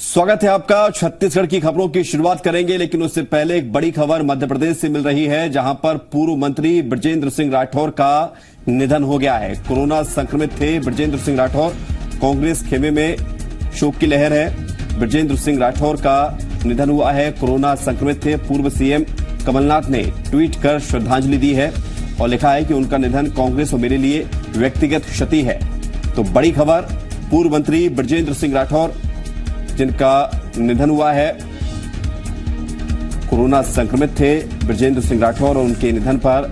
स्वागत है आपका। छत्तीसगढ़ की खबरों की शुरुआत करेंगे, लेकिन उससे पहले एक बड़ी खबर मध्य प्रदेश से मिल रही है, जहां पर पूर्व मंत्री बृजेंद्र सिंह राठौर का निधन हो गया है। कोरोना संक्रमित थे बृजेंद्र सिंह राठौर। कांग्रेस खेमे में शोक की लहर है। बृजेंद्र सिंह राठौर का निधन हुआ है। कोरोना संक्रमित थे। पूर्व सीएम कमलनाथ ने ट्वीट कर श्रद्धांजलि दी है और लिखा है कि उनका निधन कांग्रेस और मेरे लिए व्यक्तिगत क्षति है। तो बड़ी खबर, पूर्व मंत्री बृजेंद्र सिंह राठौर जिनका निधन हुआ है। कोरोना संक्रमित थे बृजेंद्र सिंह राठौर और उनके निधन पर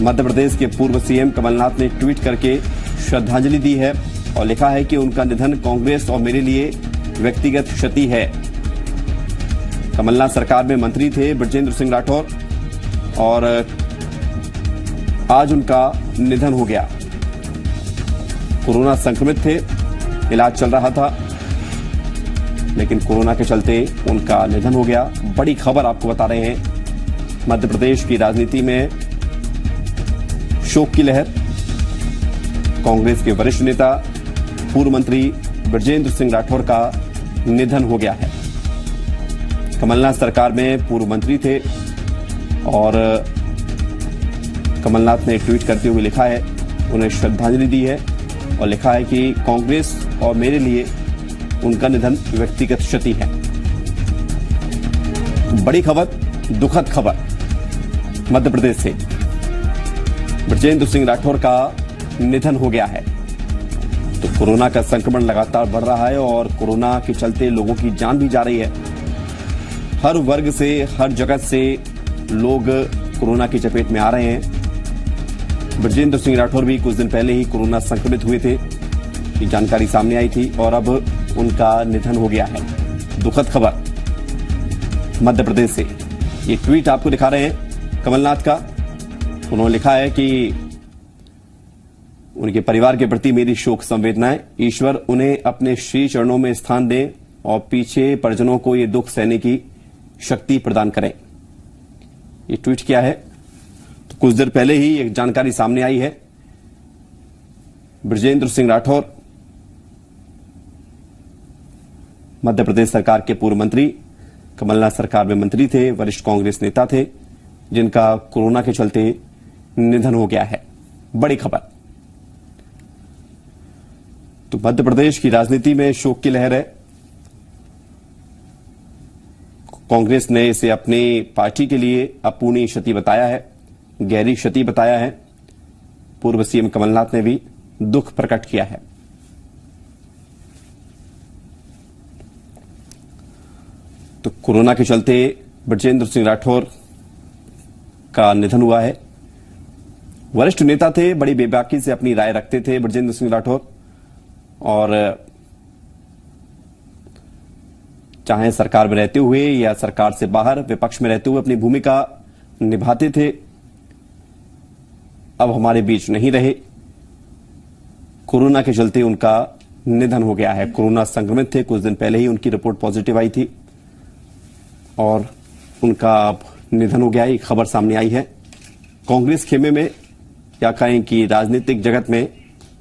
मध्य प्रदेश के पूर्व सीएम कमलनाथ ने ट्वीट करके श्रद्धांजलि दी है और लिखा है कि उनका निधन कांग्रेस और मेरे लिए व्यक्तिगत क्षति है। कमलनाथ सरकार में मंत्री थे बृजेंद्र सिंह राठौर और आज उनका निधन हो गया। कोरोना संक्रमित थे, इलाज चल रहा था, लेकिन कोरोना के चलते उनका निधन हो गया। बड़ी खबर आपको बता रहे हैं। मध्य प्रदेश की राजनीति में शोक की लहर। कांग्रेस के वरिष्ठ नेता पूर्व मंत्री बृजेंद्र सिंह राठौर का निधन हो गया है। कमलनाथ सरकार में पूर्व मंत्री थे और कमलनाथ ने ट्वीट करते हुए लिखा है, उन्हें श्रद्धांजलि दी है और लिखा है कि कांग्रेस और मेरे लिए उनका निधन व्यक्तिगत क्षति है। बड़ी खबर, दुखद खबर मध्य प्रदेश से। बृजेंद्र सिंह राठौर का निधन हो गया है। तो कोरोना का संक्रमण लगातार बढ़ रहा है और कोरोना के चलते लोगों की जान भी जा रही है। हर वर्ग से, हर जगत से लोग कोरोना की चपेट में आ रहे हैं। बृजेंद्र सिंह राठौर भी कुछ दिन पहले ही कोरोना संक्रमित हुए थे, ये जानकारी सामने आई थी और अब उनका निधन हो गया है। दुखद खबर मध्य प्रदेश से। ये ट्वीट आपको दिखा रहे हैं कमलनाथ का। उन्होंने लिखा है कि उनके परिवार के प्रति मेरी शोक संवेदनाएं, ईश्वर उन्हें अपने श्री चरणों में स्थान दें और पीछे परिजनों को ये दुख सहने की शक्ति प्रदान करें। ये ट्वीट किया है। तो कुछ देर पहले ही एक जानकारी सामने आई है। बृजेंद्र सिंह राठौर मध्य प्रदेश सरकार के पूर्व मंत्री, कमलनाथ सरकार में मंत्री थे, वरिष्ठ कांग्रेस नेता थे, जिनका कोरोना के चलते निधन हो गया है। बड़ी खबर। तो मध्य प्रदेश की राजनीति में शोक की लहर है। कांग्रेस ने इसे अपनी पार्टी के लिए अपूर्णीय क्षति बताया है, गहरी क्षति बताया है। पूर्व सीएम कमलनाथ ने भी दुख प्रकट किया है। तो कोरोना के चलते बृजेंद्र सिंह राठौर का निधन हुआ है। वरिष्ठ नेता थे, बड़ी बेबाकी से अपनी राय रखते थे बृजेंद्र सिंह राठौर और चाहे सरकार में रहते हुए या सरकार से बाहर विपक्ष में रहते हुए अपनी भूमिका निभाते थे। अब हमारे बीच नहीं रहे। कोरोना के चलते उनका निधन हो गया है। कोरोना संक्रमित थे, कुछ दिन पहले ही उनकी रिपोर्ट पॉजिटिव आई थी और उनका अब निधन हो गया है। एक खबर सामने आई है। कांग्रेस खेमे में या कहें कि राजनीतिक जगत में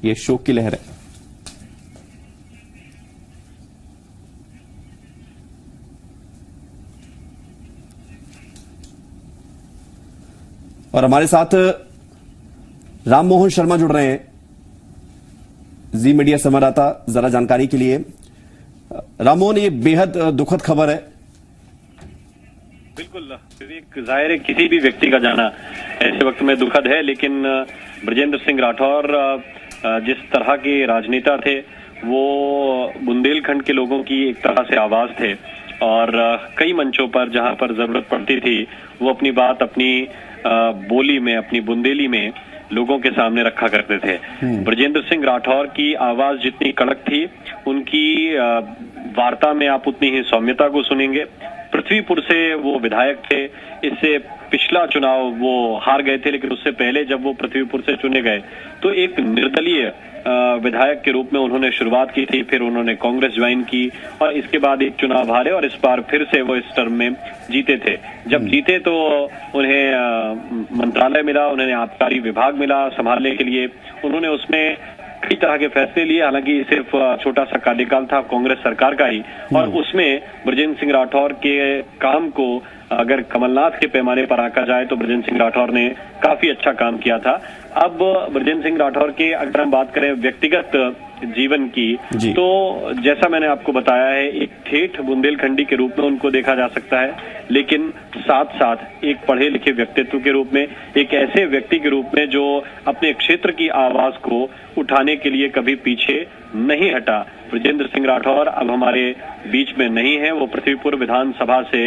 यह शोक की लहर है। और हमारे साथ राममोहन शर्मा जुड़ रहे हैं, जी मीडिया संवाददाता, जरा जानकारी के लिए। राममोहन, ये बेहद दुखद खबर है। बिल्कुल, एक जाहिर है किसी भी व्यक्ति का जाना ऐसे वक्त में दुखद है, लेकिन बृजेंद्र सिंह राठौर जिस तरह के राजनेता थे, वो बुंदेलखंड के लोगों की एक तरह से आवाज थे और कई मंचों पर जहां पर जरूरत पड़ती थी वो अपनी बात अपनी बोली में, अपनी बुंदेली में लोगों के सामने रखा करते थे। बृजेंद्र सिंह राठौर की आवाज जितनी कड़क थी, उनकी वार्ता में आप उतनी ही सौम्यता को सुनेंगे। पृथ्वीपुर से वो विधायक थे। इससे पिछला चुनाव वो हार गए थे, लेकिन उससे पहले जब वो पृथ्वीपुर से चुने गए तो एक निर्दलीय विधायक के रूप में उन्होंने शुरुआत की थी। फिर उन्होंने कांग्रेस ज्वाइन की और इसके बाद एक चुनाव हारे और इस बार फिर से वो इस टर्म में जीते थे। जब जीते तो उन्हें मंत्रालय मिला, उन्हें आबकारी विभाग मिला संभालने के लिए। उन्होंने उसमें कई तरह के फैसले लिए, हालांकि सिर्फ छोटा सा कार्यकाल था कांग्रेस सरकार का ही, और उसमें ब्रजेंद्र सिंह राठौर के काम को अगर कमलनाथ के पैमाने पर आका जाए तो ब्रजेंद्र सिंह राठौर ने काफी अच्छा काम किया था। अब ब्रजेंद्र सिंह राठौर के अगर हम बात करें व्यक्तिगत जीवन की, तो जैसा मैंने आपको बताया है, एक ठेठ बुंदेलखंडी के रूप में उनको देखा जा सकता है, लेकिन साथ साथ एक पढ़े लिखे व्यक्तित्व के रूप में, एक ऐसे व्यक्ति के रूप में जो अपने क्षेत्र की आवाज को उठाने के लिए कभी पीछे नहीं हटा। ब्रजेंद्र सिंह राठौर अब हमारे बीच में नहीं है, वो पृथ्वीपुर विधानसभा से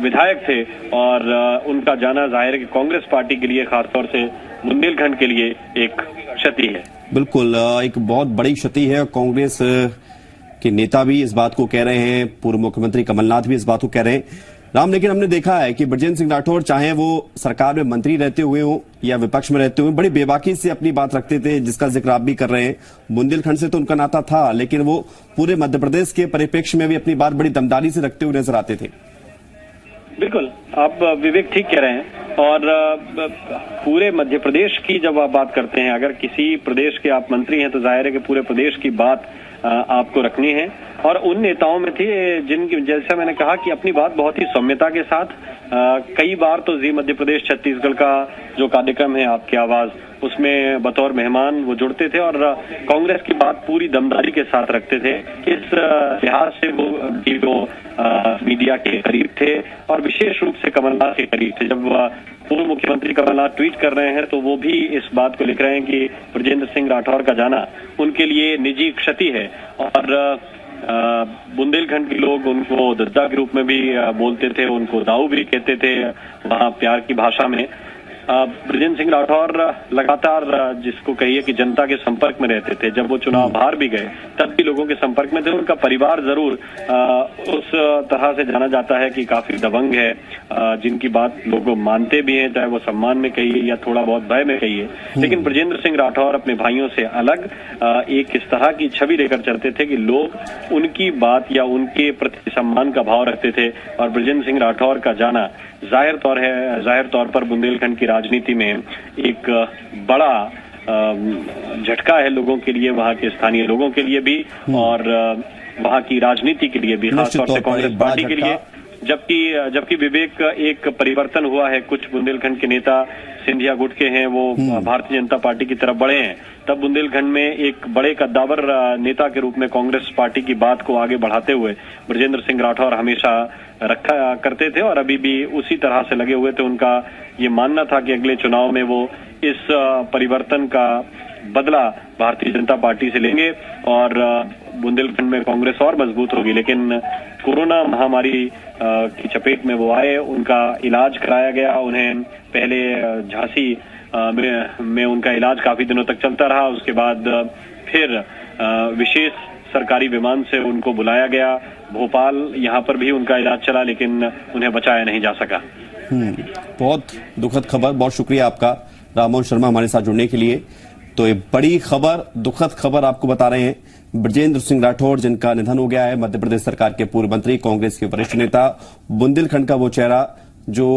विधायक थे, और उनका जाना जाहिर है कि कांग्रेस पार्टी के लिए, खासतौर से बुंदेलखंड के लिए एक क्षति है। बिल्कुल, एक बहुत बड़ी क्षति है। कांग्रेस के नेता भी इस बात को कह रहे हैं, पूर्व मुख्यमंत्री कमलनाथ भी इस बात को कह रहे हैं। राम, लेकिन हमने देखा है कि ब्रजेंद्र सिंह राठौर चाहे वो सरकार में मंत्री रहते हुए हो या विपक्ष में रहते हुए, बड़ी बेबाकी से अपनी बात रखते थे, जिसका जिक्र आप भी कर रहे हैं। बुंदेलखंड से तो उनका नाता था, लेकिन वो पूरे मध्य प्रदेश के परिप्रेक्ष्य में भी अपनी बात बड़ी दमदारी से रखते हुए नजर आते थे। बिल्कुल, आप विवेक ठीक कह रहे हैं। और पूरे मध्य प्रदेश की जब आप बात करते हैं, अगर किसी प्रदेश के आप मंत्री हैं तो जाहिर है कि पूरे प्रदेश की बात आपको रखनी है। और उन नेताओं में थे जिनकी, जैसा मैंने कहा, कि अपनी बात बहुत ही सौम्यता के साथ, कई बार तो जी मध्य प्रदेश छत्तीसगढ़ का जो कार्यक्रम है आपकी आवाज, उसमें बतौर मेहमान वो जुड़ते थे और कांग्रेस की बात पूरी दमदारी के साथ रखते थे। इस लिहाज से वो मीडिया के करीब थे और विशेष रूप से कमलनाथ के करीब थे। जब पूर्व मुख्यमंत्री कमलनाथ ट्वीट कर रहे हैं तो वो भी इस बात को लिख रहे हैं कि ब्रजेंद्र सिंह राठौर का जाना उनके लिए निजी क्षति है। और बुंदेलखंड के लोग उनको दद्दा के रूप में भी बोलते थे, उनको दाऊ भी कहते थे वहां प्यार की भाषा में। ब्रजेंद्र सिंह राठौर लगातार, जिसको कहिए कि जनता के संपर्क में रहते थे, जब वो चुनाव हार भी गए तब भी लोगों के संपर्क में थे। उनका परिवार जरूर उस तरह से जाना जाता है कि काफी दबंग है, जिनकी बात लोग मानते भी हैं, चाहे वो सम्मान में कहिए या थोड़ा बहुत भय में कहिए। लेकिन ब्रजेंद्र सिंह राठौर अपने भाइयों से अलग एक इस तरह की छवि लेकर चलते थे कि लोग उनकी बात या उनके प्रति सम्मान का भाव रखते थे। और ब्रजेंद्र सिंह राठौर का जाना जाहिर तौर पर बुंदेलखंड की राजनीति में एक बड़ा झटका है लोगों के लिए, वहां के स्थानीय लोगों के लिए भी और वहां की राजनीति के लिए भी, खासतौर से कांग्रेस पार्टी के लिए। जबकि विवेक, एक परिवर्तन हुआ है, कुछ बुंदेलखंड के नेता सिंधिया गुट के हैं, वो भारतीय जनता पार्टी की तरफ बढ़े हैं। तब बुंदेलखंड में एक बड़े कद्दावर नेता के रूप में कांग्रेस पार्टी की बात को आगे बढ़ाते हुए ब्रजेंद्र सिंह राठौर हमेशा रखा करते थे और अभी भी उसी तरह से लगे हुए थे। उनका ये मानना था कि अगले चुनाव में वो इस परिवर्तन का बदला भारतीय जनता पार्टी से लेंगे और बुंदेलखंड में कांग्रेस और मजबूत होगी। लेकिन कोरोना महामारी की चपेट में वो आए, उनका इलाज कराया गया। उन्हें पहले झांसी में उनका इलाज काफी दिनों तक चलता रहा, उसके बाद फिर विशेष सरकारी विमान से उनको बुलाया गया भोपाल, यहाँ पर भी उनका इलाज चला, लेकिन उन्हें बचाया नहीं जा सका। बहुत दुखद खबर, बहुत शुक्रिया आपका राममोहन शर्मा हमारे साथ जुड़ने के लिए। तो ये बड़ी खबर, दुखद खबर आपको बता रहे हैं, ब्रजेंद्र सिंह राठौर जिनका निधन हो गया है, मध्य प्रदेश सरकार के पूर्व मंत्री, कांग्रेस के वरिष्ठ नेता, बुंदेलखंड का वो चेहरा जो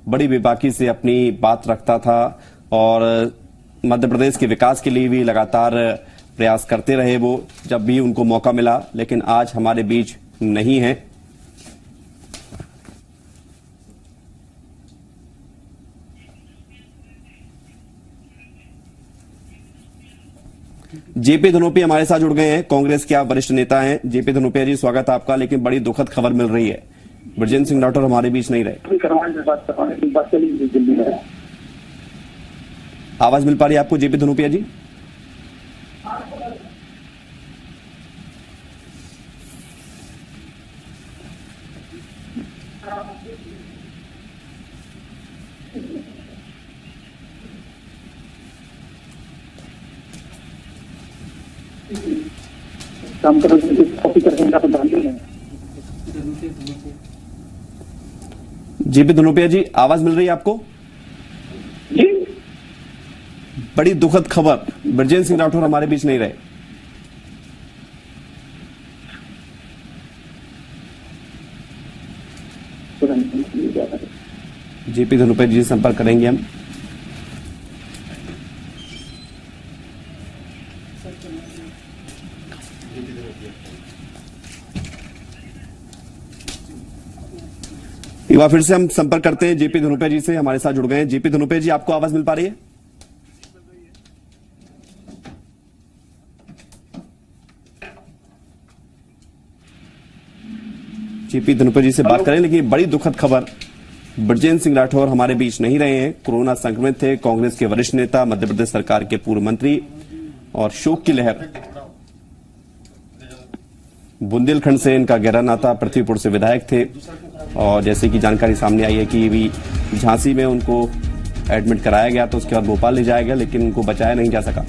बड़ी बेबाकी से अपनी बात रखता था और मध्य प्रदेश के विकास के लिए भी लगातार प्रयास करते रहे वो, जब भी उनको मौका मिला। लेकिन आज हमारे बीच नहीं है। जेपी धनोपिया हमारे साथ जुड़ गए हैं, कांग्रेस के आप वरिष्ठ नेता हैं। जेपी धनोपिया जी, स्वागत है आपका। लेकिन बड़ी दुखद खबर मिल रही है, ब्रजेंद्र सिंह राठौर हमारे बीच नहीं रहे। आवाज मिल पा रही है आपको जेपी धनोपिया जी? काम कॉपी करने का तो ध्यान नहीं है। जेपी धनोपिया जी, आवाज मिल रही है आपको? जी, बड़ी दुखद खबर, ब्रजेंद्र सिंह राठौर हमारे बीच नहीं रहे। जेपी धनोपिया जी से संपर्क करेंगे हम। एक बार फिर से हम संपर्क करते हैं जेपी धनुपे जी से, हमारे साथ जुड़ गए हैं। जेपी धनुपे जी, आपको आवाज मिल पा रही है? जेपी धनुपे जी से बात करें, लेकिन बड़ी दुखद खबर, ब्रजेंद्र सिंह राठौर हमारे बीच नहीं रहे हैं। कोरोना संक्रमित थे। कांग्रेस के वरिष्ठ नेता, मध्य प्रदेश सरकार के पूर्व मंत्री और शोक की लहर। बुंदेलखंड से इनका गहरा नाता, पृथ्वीपुर से विधायक थे और जैसे कि जानकारी सामने आई है कि भी झांसी में उनको एडमिट कराया गया, तो उसके बाद भोपाल ले जाया गया, लेकिन उनको बचाया नहीं जा सका।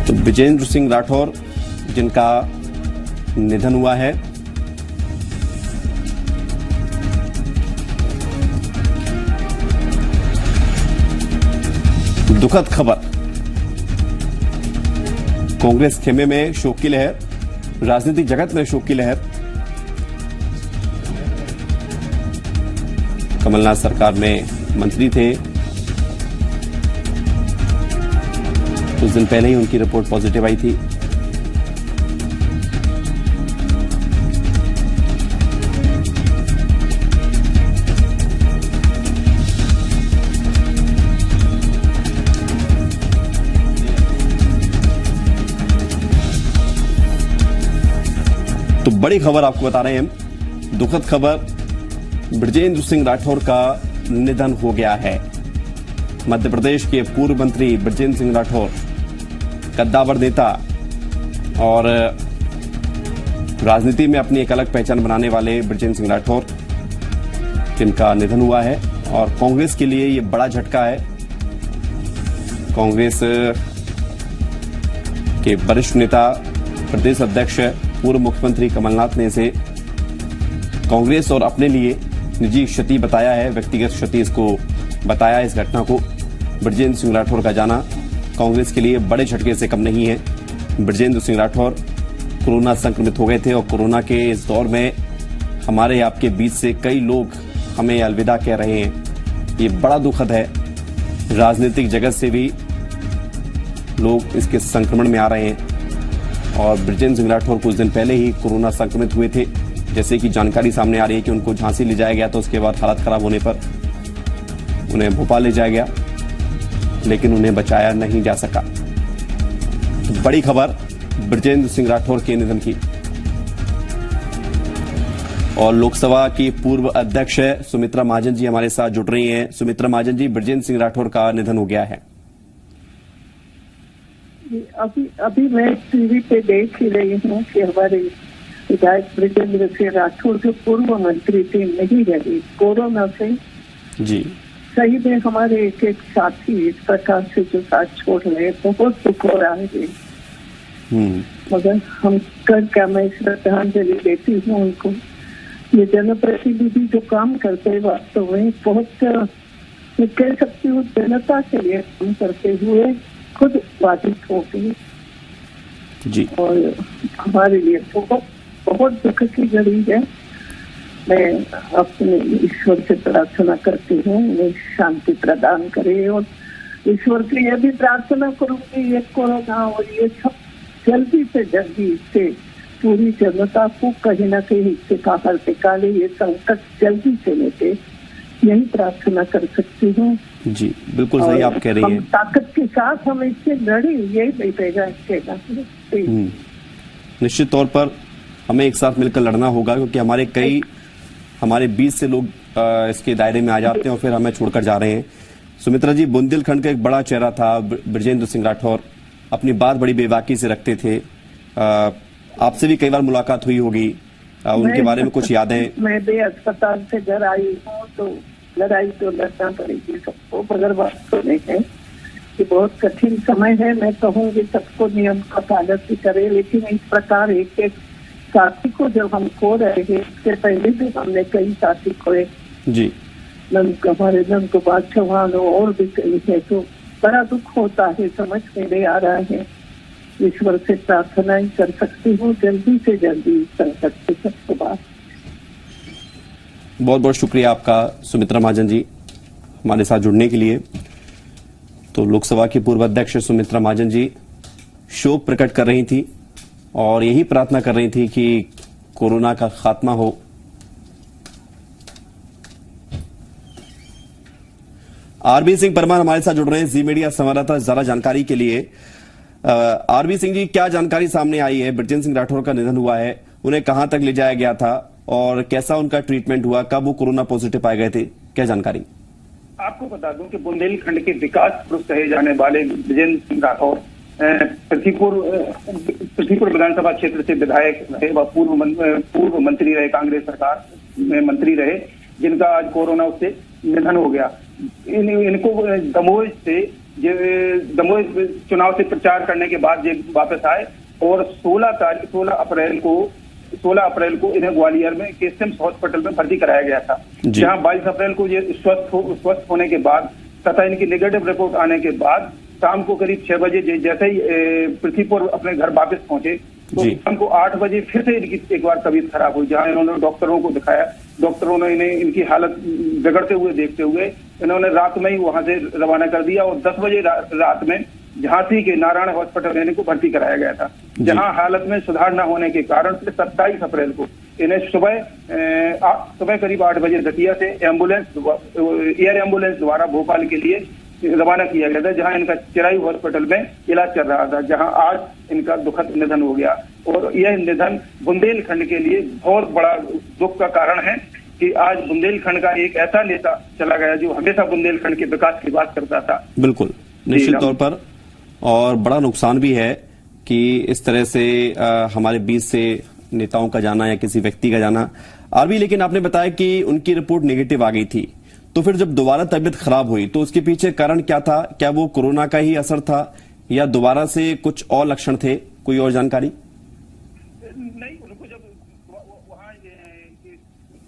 तो ब्रजेंद्र सिंह राठौर जिनका निधन हुआ है, दुखद खबर। कांग्रेस खेमे में शोक की लहर, राजनीतिक जगत में शोक की लहर। कमलनाथ सरकार में मंत्री थे, कुछ दिन पहले ही उनकी रिपोर्ट पॉजिटिव आई थी। तो बड़ी खबर आपको बता रहे हैं हम, दुखद खबर, ब्रजेंद्र सिंह राठौर का निधन हो गया है। मध्य प्रदेश के पूर्व मंत्री ब्रजेंद्र सिंह राठौर, कद्दावर नेता और राजनीति में अपनी एक अलग पहचान बनाने वाले ब्रजेंद्र सिंह राठौर जिनका निधन हुआ है, और कांग्रेस के लिए यह बड़ा झटका है। कांग्रेस के वरिष्ठ नेता, प्रदेश अध्यक्ष, पूर्व मुख्यमंत्री कमलनाथ ने इसे कांग्रेस और अपने लिए निजी क्षति बताया है, व्यक्तिगत क्षति इसको बताया। इस घटना को ब्रजेंद्र सिंह राठौर का जाना कांग्रेस के लिए बड़े झटके से कम नहीं है। ब्रजेंद्र सिंह राठौर कोरोना संक्रमित हो गए थे और कोरोना के इस दौर में हमारे आपके बीच से कई लोग हमें अलविदा कह रहे हैं। ये बड़ा दुखद है। राजनीतिक जगत से भी लोग इसके संक्रमण में आ रहे हैं और ब्रजेंद्र सिंह राठौर कुछ दिन पहले ही कोरोना संक्रमित हुए थे। जैसे कि जानकारी सामने आ रही है कि उनको झांसी ले जाया गया, तो उसके बाद हालत खराब होने पर उन्हें भोपाल ले जाया गया, लेकिन उन्हें बचाया नहीं जा सका। बड़ी खबर ब्रजेंद्र सिंह राठौर के निधन की। और लोकसभा की पूर्व अध्यक्ष सुमित्रा महाजन जी हमारे साथ जुड़ रही हैं। सुमित्रा महाजन जी, ब्रजेंद्र सिंह राठौर का निधन हो गया है। अभी मैं टीवी पे देख ही रही हूँ कि हमारे विधायक ब्रजेंद्र सिंह राठौर जो पूर्व मंत्री थे नहीं रहे कोरोना से। जी, सही में हमारे एक एक साथी इस प्रकार से जो साथ छोड़ रहे, बहुत दुख हो रहा है। मगर हम कर क्या, मैं श्रद्धांजलि देती हूँ उनको। ये जनप्रतिनिधि जो काम करते वास्तव में बहुत, मैं कह सकती हूँ जनता के लिए काम करते हुए खुद बाधित हो गई जी, और हमारे लिए बहुत बहुत दुख की घड़ी है। मैं अपने ईश्वर से प्रार्थना करती हूँ उन्हें शांति प्रदान करे, और ईश्वर से यह भी प्रार्थना करूँगी ये कोरोना और ये सब जल्दी से जल्दी इससे पूरी जनता को कहीं ना कहीं इससे बाहर निकाले, ये संकट जल्दी से लेके, यही प्रार्थना कर सकती हूँ। जी, बिल्कुल सही आप कह रही हैं। ताकत के साथ हम इससे लड़े, यही बेटेगा इसके। निश्चित तौर पर हमें एक साथ मिलकर लड़ना होगा, क्योंकि हमारे बीच से लोग इसके दायरे में आ जाते हैं और फिर हमें छोड़कर जा रहे हैं। सुमित्रा जी, बुंदेलखंड का एक बड़ा चेहरा था ब्रजेंद्र सिंह राठौर, अपनी बात बड़ी बेबाकी से रखते थे। आपसे भी कई बार मुलाकात हुई होगी, उनके बारे में कुछ यादें? मैं भी अस्पताल से घर आई हूँ, तो लड़ाई तो लड़ना पड़ेगी सबको, मगर वास्तव में है कि बहुत कठिन समय है। मैं कहूँगी सबको नियम का पालन भी करे, लेकिन इस प्रकार एक एक साथी को जब हम खो रहे हैं, इससे पहले भी हमने कई साथी खोए जी, हमारे नंद गोपाल चौहान और भी कई है, तो बड़ा दुख होता है, समझ में नहीं आ रहा है। ईश्वर से प्रार्थना ही कर सकती हूँ जल्दी से जल्दी संकट से सबको बात। बहुत बहुत शुक्रिया आपका सुमित्रा महाजन जी। हमारे साथ जुड़ने के लिए। तो लोकसभा की पूर्व अध्यक्ष सुमित्रा महाजन जी शोक प्रकट कर रही थी और यही प्रार्थना कर रही थी कि कोरोना का खात्मा हो। आरबी सिंह परमार हमारे साथ जुड़ रहे हैं जी मीडिया संवाददाता, ज्यादा जानकारी के लिए। आरबी सिंह जी, क्या जानकारी सामने आई है? बृजेंद्र सिंह राठौर का निधन हुआ है, उन्हें कहां तक ले जाया गया था और कैसा उनका ट्रीटमेंट हुआ, कब वो कोरोना पॉजिटिव पाए गए थे, क्या जानकारी? आपको बता दूं कि बुंदेलखंड के विकास पुरुष कहे जाने वाले बृजेंद्र सिंह राठौर पृथ्वीपुर विधानसभा क्षेत्र से विधायक रहे व पूर्व मंत्री रहे, कांग्रेस सरकार में मंत्री रहे, जिनका आज कोरोना से निधन हो गया। इनको दमोह चुनाव से प्रचार करने के बाद ये वापस आए और 16 अप्रैल को इन्हें ग्वालियर में केएसएमएस हॉस्पिटल में भर्ती कराया गया था, जहां 22 अप्रैल को ये स्वस्थ होने के बाद तथा इनकी नेगेटिव रिपोर्ट आने के बाद शाम को करीब 6 बजे जैसे ही पृथ्वीपुर अपने घर वापस पहुंचे तो शाम को 8 बजे फिर से इनकी एक बार तबीयत खराब हुई, जहां इन्होंने डॉक्टरों को दिखाया। डॉक्टरों ने इन्हें इनकी हालत बिगड़ते हुए देखते हुए इन्होंने रात में ही वहां से रवाना कर दिया और 10 बजे रात में झांसी के नारायण हॉस्पिटल इनको भर्ती कराया गया था, जहां हालत में सुधार न होने के कारण 27 अप्रैल को इन्हें सुबह करीब 8 बजे दतिया से एयर एम्बुलेंस द्वारा भोपाल के लिए रवाना किया गया था, जहां इनका चिरायू हॉस्पिटल में इलाज चल रहा था, जहां आज इनका दुखद निधन हो गया। और यह निधन बुंदेलखंड के लिए बहुत बड़ा दुख का कारण है कि आज बुंदेलखंड का एक ऐसा नेता चला गया जो हमेशा बुंदेलखंड के विकास की बात करता था। बिल्कुल, निश्चित तौर पर, और बड़ा नुकसान भी है कि इस तरह से हमारे बीच से नेताओं का जाना या किसी व्यक्ति का जाना। आरबी, लेकिन आपने बताया कि उनकी रिपोर्ट नेगेटिव आ गई थी, तो फिर जब दोबारा तबीयत खराब हुई तो उसके पीछे कारण क्या था? क्या वो कोरोना का ही असर था या दोबारा से कुछ और लक्षण थे? कोई और जानकारी? नहीं, उनको जब वहाँ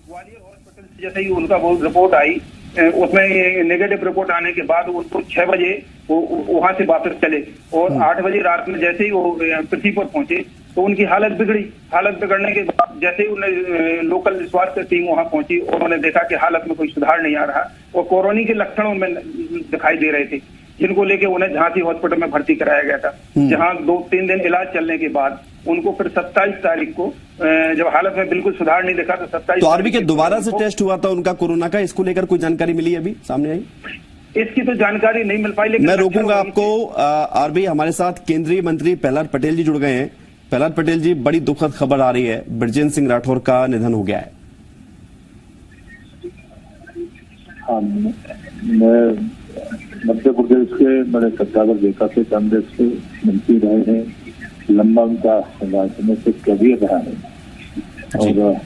ग्वालियर हॉस्पिटल से जैसे ही उनका वो रिपोर्ट आई, उसमें नेगेटिव रिपोर्ट आने के बाद उनको 6 बजे वहां से वापस चले और 8 बजे रात में जैसे ही वो पृथ्वीपुर पहुंचे तो उनकी हालत बिगड़ी। हालत बिगड़ने के बाद जैसे ही उन्हें लोकल स्वास्थ्य टीम वहां पहुंची और उन्होंने देखा कि हालत में कोई सुधार नहीं आ रहा और कोरोना के लक्षण उनमें दिखाई दे रहे थे, जिनको लेके उन्हें झांसी हॉस्पिटल में भर्ती कराया गया था, जहां 2-3 दिन इलाज चलने के बाद उनको फिर 27 तारीख को जब हालत में बिल्कुल सुधार नहीं दिखा तो 27 तो आरबी के दोबारा से टेस्ट हुआ था उनका कोरोना का, इसको लेकर कोई जानकारी मिली अभी सामने आई? इसकी तो जानकारी नहीं मिल पाई, लेकिन मैं रोकूंगा आपको। आरबी, हमारे साथ केंद्रीय मंत्री प्रहलाद पटेल जी जुड़ गए हैं। प्रहलाद पटेल जी, बड़ी दुखद खबर आ रही है, बृजेंद्र सिंह राठौर का निधन हो गया है। हाँ, मैं मध्य प्रदेश के बड़े सत्तावर देखा से कांग्रेस के मंत्री रहे हैं, लंबा उनका राजनीतिक करियर रहा है और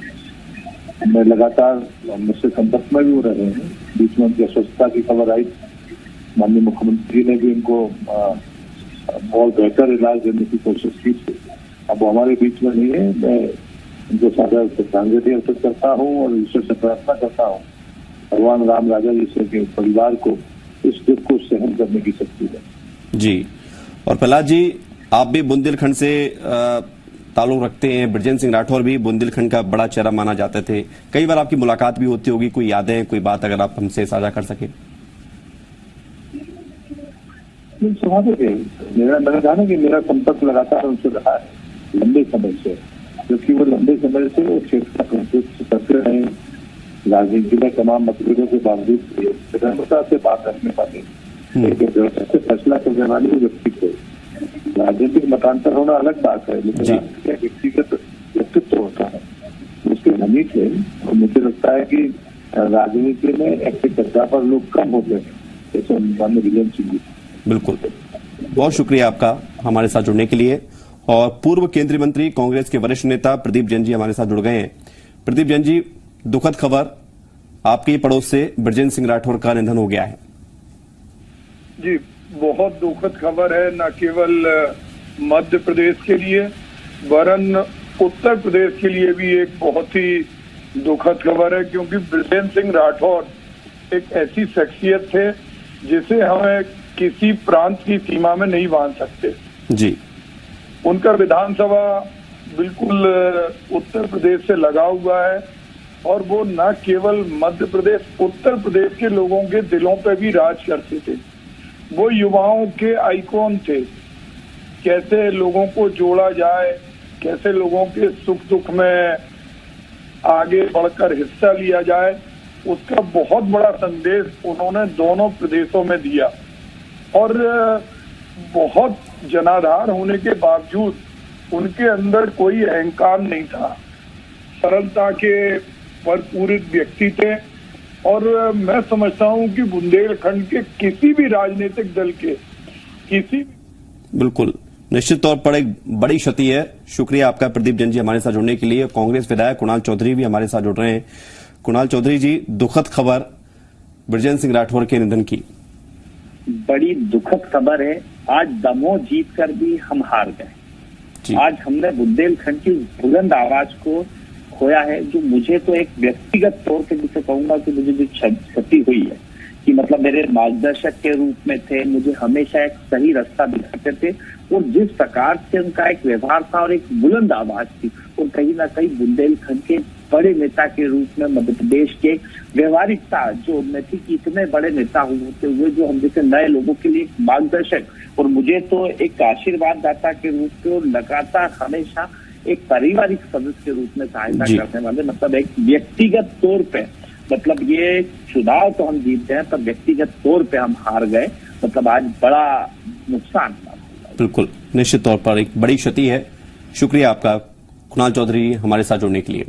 मैं लगातार मुझसे संपर्क में भी हो रहे हैं। बीच में उनकी अस्वस्थता की खबर आई, माननीय मुख्यमंत्री ने भी उनको बहुत बेहतर इलाज देने की कोशिश की थी। अब वो हमारे बीच में नहीं है, मैं उनको सादा श्रद्धांजलि अर्पित करता हूँ और ईश्वर से प्रार्थना करता हूँ भगवान राम राजा जी से कि परिवार को इस दुख को सहन करने की शक्ति है। जी, और प्रहलाद जी, आप भी बुंदेलखंड से ताल्लुक रखते हैं, बृजेंद्र सिंह राठौर भी बुंदेलखंड का बड़ा चेहरा माना जाते थे, कई बार आपकी मुलाकात भी होती होगी, कोई यादें, कोई बात अगर आप हमसे साझा कर सके? स्वाभाविक है, मैंने कहा कि मेरा संपर्क लगातार उनसे रहा है लंबे समय से, क्योंकि वो लंबे समय से वो क्षेत्र का प्रतिनिधित्व करते रहे, राजनीति में तमाम मतभेदों के बावजूद विनम्रता से बात रखने वाले, एक व्यवस्था से फैसला करने वाले व्यक्ति थे। राजनीतिक मतांतर होना अलग बात है, लेकिन व्यक्तिगत व्यक्तित्व होता है, उसके धनी थे। और मुझे लगता है कि राजनीति में ऐसे चर्चा पर लोग कम होते हैं जैसे माननीय बृजेंद्र सिंह जी। बिल्कुल, बहुत शुक्रिया आपका हमारे साथ जुड़ने के लिए। और पूर्व केंद्रीय मंत्री, कांग्रेस के वरिष्ठ नेता प्रदीप जैन जी हमारे साथ जुड़ गए हैं। प्रदीप जैन जी, दुखद खबर, आपके पड़ोस से बृजेंद्र सिंह राठौर का निधन हो गया है। जी, बहुत दुखद खबर है, न केवल मध्य प्रदेश के लिए वरन उत्तर प्रदेश के लिए भी एक बहुत ही दुखद खबर है, क्योंकि बृजेंद्र सिंह राठौर एक ऐसी शख्सियत थे जिसे हमें किसी प्रांत की सीमा में नहीं बांध सकते। जी, उनका विधानसभा बिल्कुल उत्तर प्रदेश से लगा हुआ है और वो न केवल मध्य प्रदेश, उत्तर प्रदेश के लोगों के दिलों पे भी राज करते थे। वो युवाओं के आइकॉन थे। कैसे लोगों को जोड़ा जाए, कैसे लोगों के सुख दुख में आगे बढ़कर हिस्सा लिया जाए, उसका बहुत बड़ा संदेश उन्होंने दोनों प्रदेशों में दिया। और बहुत जनाधार होने के बावजूद उनके अंदर कोई अहंकार नहीं था। सरलता के भरपूरित व्यक्ति थे। और मैं समझता हूं कि बुंदेलखंड के किसी भी राजनीतिक दल के किसी बिल्कुल निश्चित तौर पर एक बड़ी क्षति है। शुक्रिया आपका प्रदीप जैन जी हमारे साथ जुड़ने के लिए। कांग्रेस विधायक कुणाल चौधरी भी हमारे साथ जुड़ रहे हैं। कुणाल चौधरी जी, दुखद खबर बृजेंद्र सिंह राठौर के निधन की। बड़ी दुखद खबर है। आज दमोह जीत कर भी हम हार गए। आज हमने बुंदेलखंड की बुलंद आवाज को खोया है, जो मुझे तो एक व्यक्तिगत तौर पे जिसे कहूंगा कि मुझे जो क्षति हुई है कि मतलब मेरे मार्गदर्शक के रूप में थे, मुझे हमेशा एक सही रास्ता दिखाते थे और जिस प्रकार से उनका एक व्यवहार था और एक बुलंद आवाज थी, और कहीं ना कहीं बुंदेलखंड के बड़े नेता के रूप में मध्य प्रदेश के व्यवहारिकता जो उनमें थी कि इतने बड़े नेता होते हुए जो हम जैसे नए लोगों के लिए मार्गदर्शक और मुझे तो एक आशीर्वाददाता के रूप में और लगातार हमेशा एक पारिवारिक सदस्य के रूप में सहायता करने वाले, मतलब एक व्यक्तिगत तौर पे, मतलब ये चुनाव तो हम जीत गए पर व्यक्तिगत तौर पे हम हार गए, मतलब आज बड़ा नुकसान। बिल्कुल निश्चित तौर पर एक बड़ी क्षति है। शुक्रिया आपका कुणाल चौधरी हमारे साथ जुड़ने के लिए।